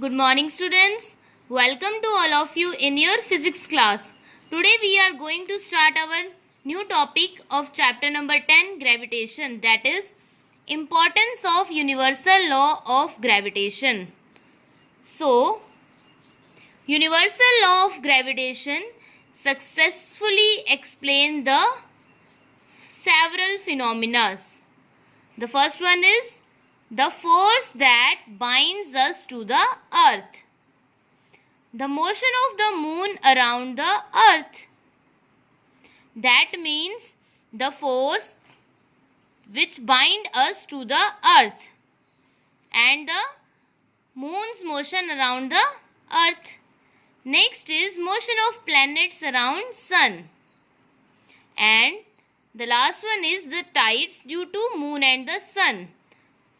Good morning, students. Welcome to all of you in your physics class. Today we are going to start our new topic of chapter number 10, gravitation, that is importance of universal law of gravitation. So, universal law of gravitation successfully explain the several phenomena. The first one is the force that binds us to the earth. The motion of the moon around the earth. That means the force which bind us to the earth and the moon's motion around the earth. Next is motion of planets around sun. And the last one is the tides due to moon and the sun.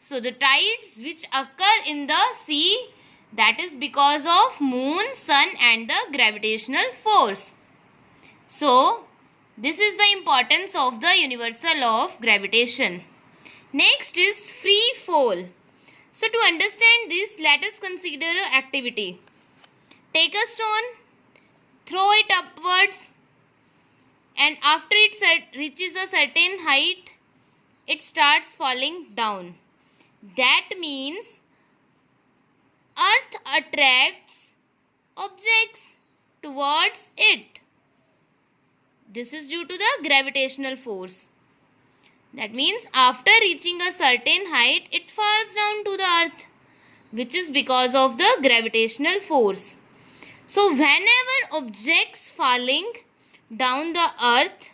So the tides which occur in the sea, that is because of moon, sun and the gravitational force. So this is the importance of the universal law of gravitation. Next is free fall. So to understand this, let us consider an activity. Take a stone, throw it upwards, and after it reaches a certain height, it starts falling down. That means earth attracts objects towards it. This is due to the gravitational force. That means after reaching a certain height, it falls down to the earth, which is because of the gravitational force. So whenever objects falling down the earth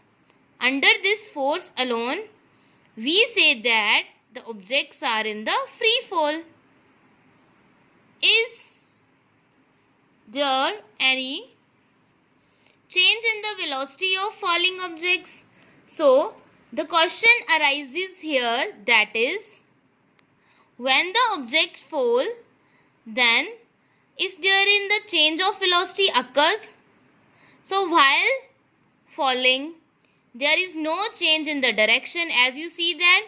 under this force alone, we say that the objects are in the free fall. Is there any change in the velocity of falling objects? So the question arises here, that is, when the object fall, then if there in the change of velocity occurs, so while falling there is no change in the direction, as you see that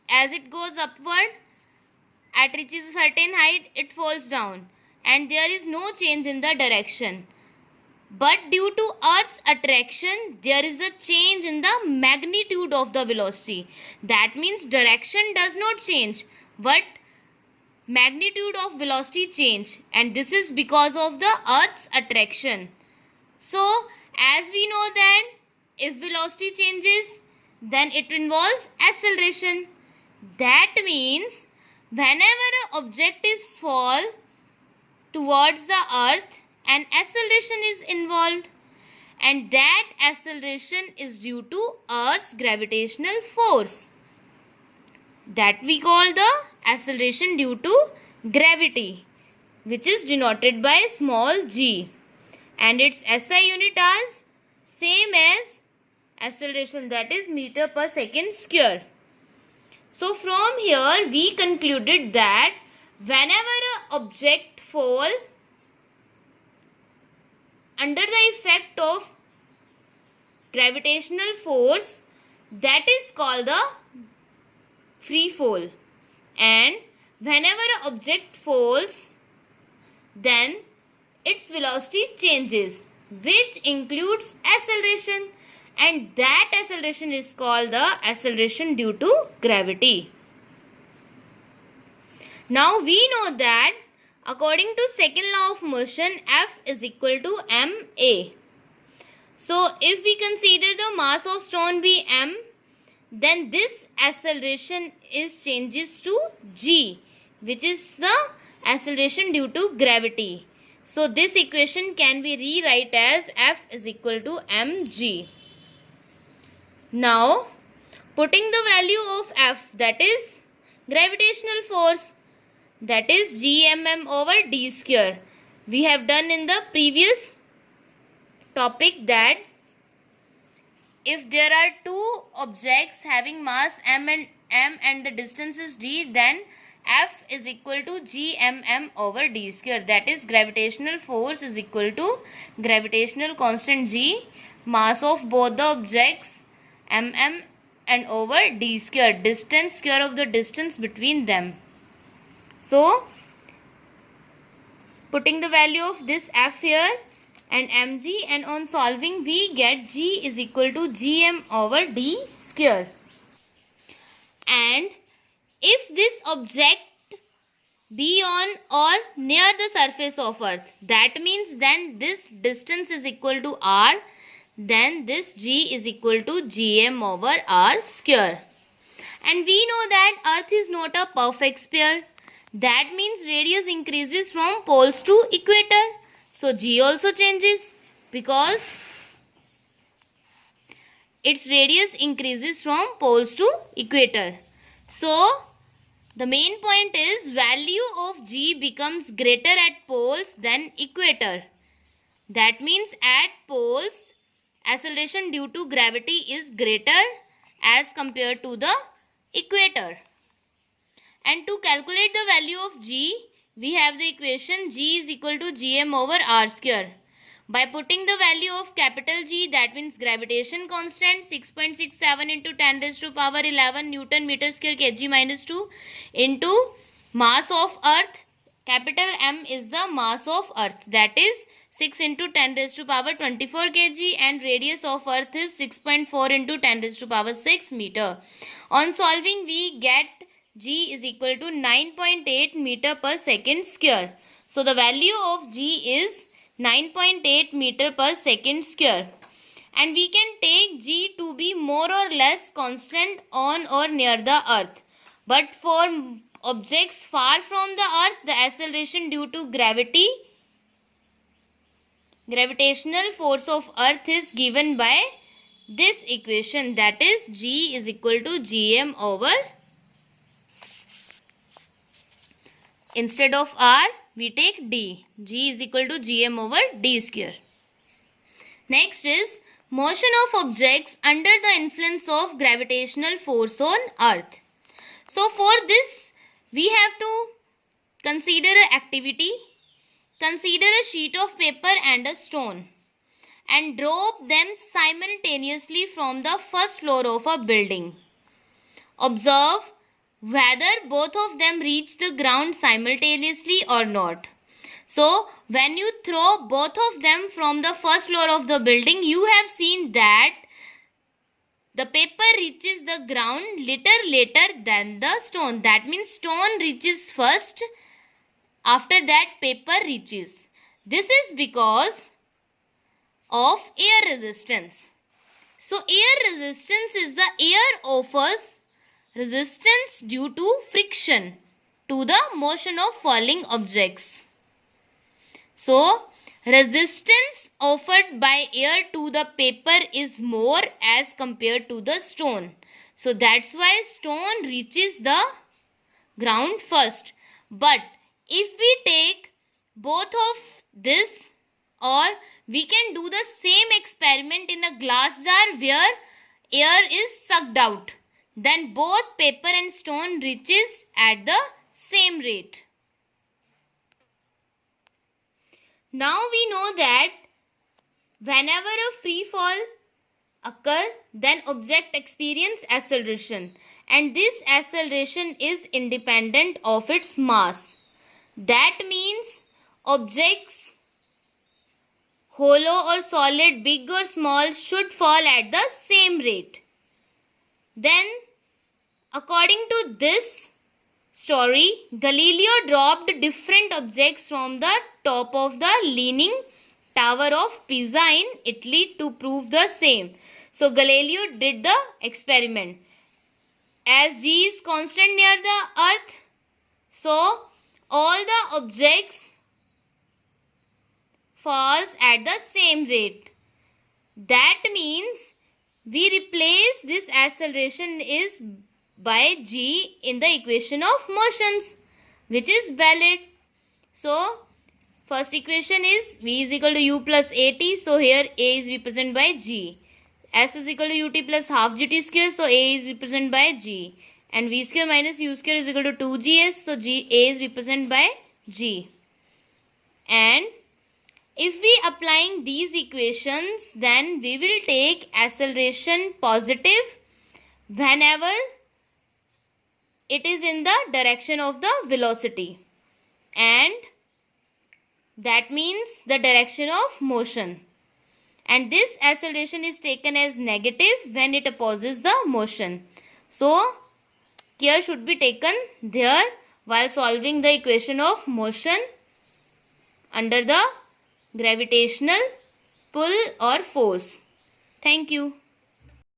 as it goes upward, it reaches a certain height, it falls down and there is no change in the direction. But due to Earth's attraction, there is a change in the magnitude of the velocity. That means direction does not change, but magnitude of velocity change, and this is because of the Earth's attraction. So as we know that if velocity changes, then it involves acceleration. That means whenever an object is fall towards the earth, an acceleration is involved, and that acceleration is due to Earth's gravitational force. That we call the acceleration due to gravity, which is denoted by small g, and its SI unit is same as acceleration, that is meter per second square. So from here we concluded that whenever an object fall under the effect of gravitational force, that is called the free fall, and whenever an object falls, then its velocity changes, which includes acceleration, and that acceleration is called the acceleration due to gravity. Now we know that according to second law of motion, F is equal to ma. So if we consider the mass of stone be m, then this acceleration changes to g, which is the acceleration due to gravity. So this equation can be rewrite as F is equal to mg. Now putting the value of F, that is gravitational force, that is gmm over d square. We have done in the previous topic that if there are two objects having mass m and the distance is d, then F is equal to gmm over d square. That is gravitational force is equal to gravitational constant g, mass of both the objects mm and over d square, distance, square of the distance between them. So putting the value of this f here and mg, and on solving we get g is equal to gm over d square. And if this object be on or near the surface of earth, that means then this distance is equal to r, then this g is equal to gm over r square. And we know that earth is not a perfect sphere. That means radius increases from poles to equator. So g also changes because its radius increases from poles to equator. So the main point is value of g becomes greater at poles than equator. That means at poles acceleration due to gravity is greater as compared to the equator. And to calculate the value of g, we have the equation g is equal to gm over r square. By putting the value of capital G, that means gravitation constant 6.67 into 10 raised to power 11 Newton meter square kg minus 2 into mass of earth. Capital M is the mass of earth, that is 6 into 10 raised to power 24 kg, and radius of earth is 6.4 into 10 raised to power 6 meter. On solving we get G is equal to 9.8 meter per second square. So the value of G is 9.8 meter per second square, and we can take G to be more or less constant on or near the earth. But for objects far from the earth, the acceleration due to gravitational force of earth is given by this equation, that is G is equal to gm over, instead of r we take d. G is equal to gm over d square. Next is motion of objects under the influence of gravitational force on earth. So for this we have to consider an activity. Consider a sheet of paper and a stone and drop them simultaneously from the first floor of a building. Observe whether both of them reach the ground simultaneously or not. So when you throw both of them from the first floor of the building, you have seen that the paper reaches the ground little later than the stone. That means stone reaches first, after that paper reaches. This is because of air resistance. So air resistance is the air offers resistance due to friction to the motion of falling objects. So resistance offered by air to the paper is more as compared to the stone. So that's why stone reaches the ground first. But if we take both of this, or we can do the same experiment in a glass jar where air is sucked out, then both paper and stone reaches at the same rate. Now we know that whenever a free fall occurs, then object experience acceleration, and this acceleration is independent of its mass. That means objects, hollow or solid, big or small, should fall at the same rate. Then, according to this story, Galileo dropped different objects from the top of the Leaning Tower of Pisa in Italy to prove the same. So Galileo did the experiment. As G is constant near the earth, so all the objects falls at the same rate. That means we replace this acceleration is by G in the equation of motions, which is valid. So first equation is V is equal to U plus AT. So here A is represented by G. S is equal to UT plus half GT square. So A is represented by G. And V square minus U square is equal to 2GS. So A is represented by G. And if we applying these equations, then we will take acceleration positive whenever it is in the direction of the velocity, and that means the direction of motion. And this acceleration is taken as negative when it opposes the motion. So, care should be taken there while solving the equation of motion under the gravitational pull or force. Thank you.